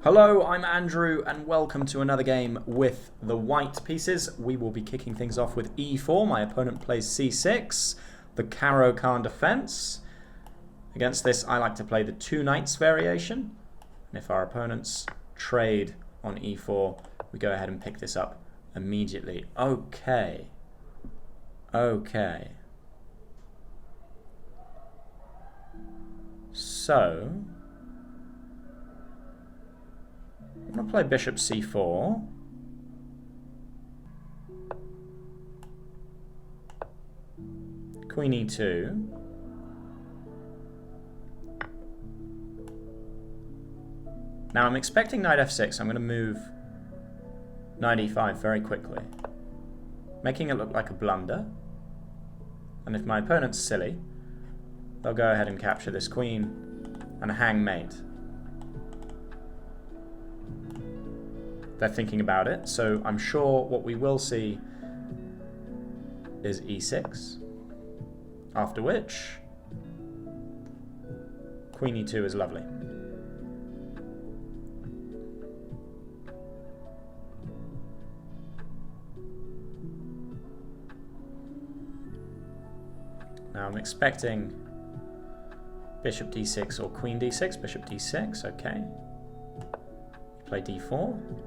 Hello, I'm Andrew and welcome to another game with the white pieces. We will be kicking things off with e4. My opponent plays c6, the Caro Khan defense. Against this, I like to play the two knights variation. And if our opponents trade on e4, we go ahead and pick this up immediately. Okay. So I'm going to play bishop c4. Queen e2. Now I'm expecting knight f6. I'm going to move knight e5 very quickly, making it look like a blunder. And if my opponent's silly, they'll go ahead and capture this queen and hang mate. They're thinking about it, so I'm sure what we will see is e6, after which queen e2 is lovely. Now I'm expecting bishop d6 or queen d6, bishop d6, okay. Play d4.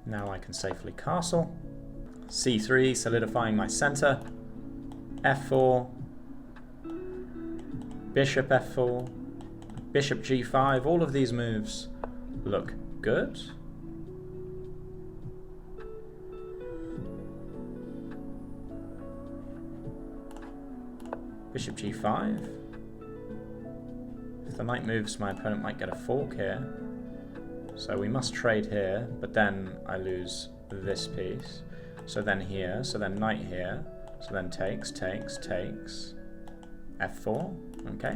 Now I can safely castle. c3, solidifying my center. f4. Bishop f4. Bishop g5. All of these moves look good. Bishop g5. If the knight moves, my opponent might get a fork here. So we must trade here, but then I lose this piece. So then here, so then knight here, so then takes. f4, okay.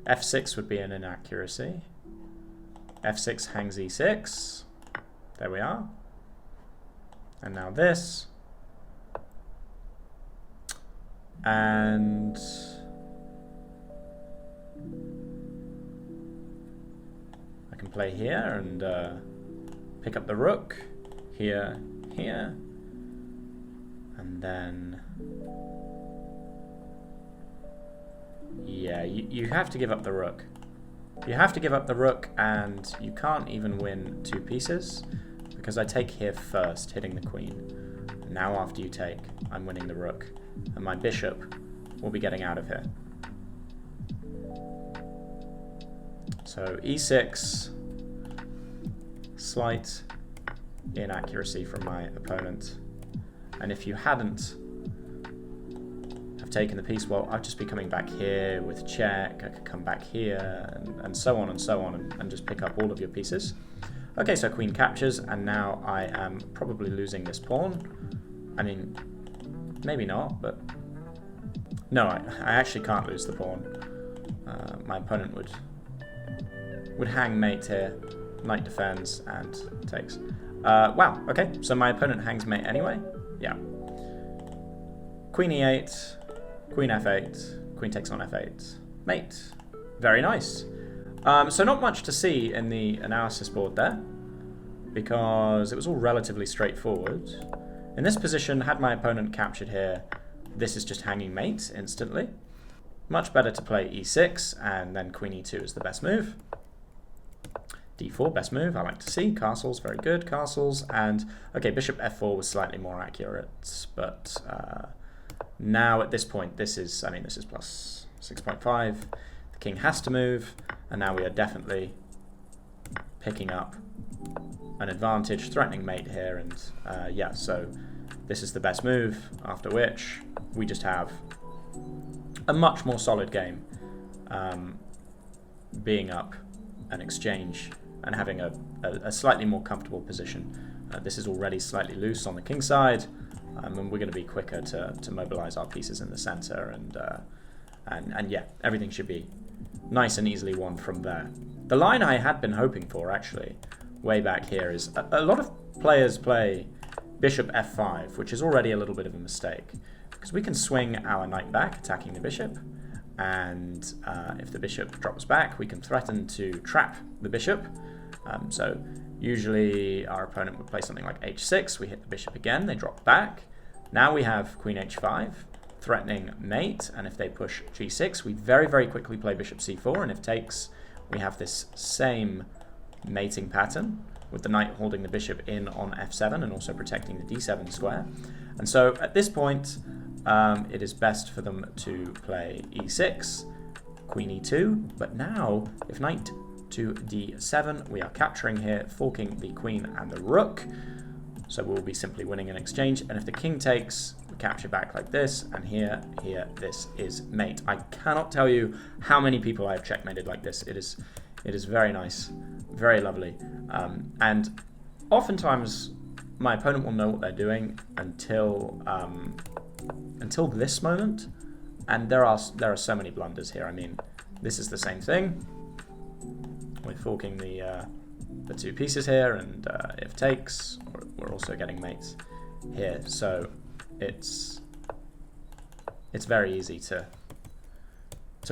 f6 would be an inaccuracy. f6 hangs e6. There we are. And now this. And I can play here and pick up the rook. Here. And then yeah, you have to give up the rook. You have to give up the rook, and you can't even win two pieces because I take here first, hitting the queen. Now after you take, I'm winning the rook, and my bishop will be getting out of here. So e6, slight inaccuracy from my opponent. And if you hadn't have taken the piece, well, I'd just be coming back here with check. I could come back here and so on and just pick up all of your pieces. Okay, so queen captures, and now I am probably losing this pawn. I mean, maybe not, but no, I actually can't lose the pawn. My opponent would hang mate here, knight defends and takes. Wow, okay, so my opponent hangs mate anyway. Yeah. Queen e8, queen f8, queen takes on f8, mate. Very nice. So not much to see in the analysis board there, because it was all relatively straightforward. In this position, had my opponent captured here, this is just hanging mate instantly. Much better to play e6, and then queen e2 is the best move. d4, best move, I like to see. Castles, very good, castles. And, okay, bishop f4 was slightly more accurate, but now at this point, this is plus 6.5. The king has to move, and now we are definitely picking up an advantage, threatening mate here, and yeah, so this is the best move, after which we just have a much more solid game, being up an exchange and having a slightly more comfortable position. This is already slightly loose on the king side, and we're going to be quicker to mobilize our pieces in the center, and yeah, everything should be nice and easily won from there. The line I had been hoping for, actually, way back here is a lot of players play bishop f5, which is already a little bit of a mistake, because we can swing our knight back, attacking the bishop, and if the bishop drops back, we can threaten to trap the bishop. So usually our opponent would play something like h6, we hit the bishop again, they drop back. Now we have queen h5, threatening mate, and if they push g6, we very, very quickly play bishop c4, and if takes, we have this same mating pattern, with the knight holding the bishop in on f7 and also protecting the d7 square. And so at this point, it is best for them to play e6, queen e2, but now, if knight to d7, we are capturing here, forking the queen and the rook, so we'll be simply winning an exchange, and if the king takes, we capture back like this, and here, this is mate. I cannot tell you how many people I have checkmated like this. It is very nice, very lovely, and oftentimes my opponent will know what they're doing until this moment, and there are so many blunders here. I mean, this is the same thing. We're forking the two pieces here, and if takes, we're also getting mates here. So it's very easy to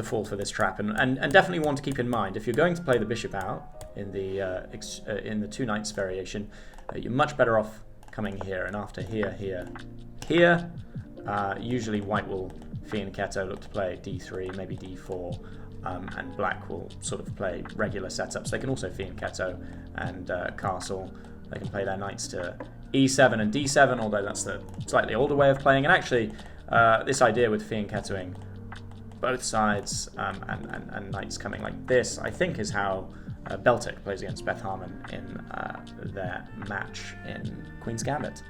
fall for this trap, and definitely want to keep in mind, if you're going to play the bishop out in the two knights variation, you're much better off coming here, and after here, usually white will fianchetto, look to play d3, maybe d4, and black will sort of play regular setups. They can also fianchetto and castle. They can play their knights to e7 and d7, although that's the slightly older way of playing. And actually, this idea with fianchettoing both sides and knights coming like this, I think is how Beltic plays against Beth Harmon in their match in Queen's Gambit.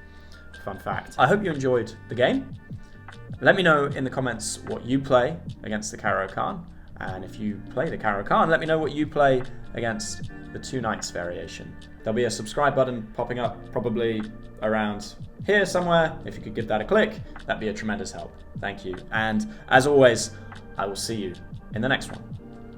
Fun fact. I hope you enjoyed the game. Let me know in the comments what you play against the Caro-Kann. And if you play the Caro-Kann, let me know what you play against the two knights variation. There'll be a subscribe button popping up probably around here somewhere. If you could give that a click, that'd be a tremendous help. Thank you. And as always, I will see you in the next one.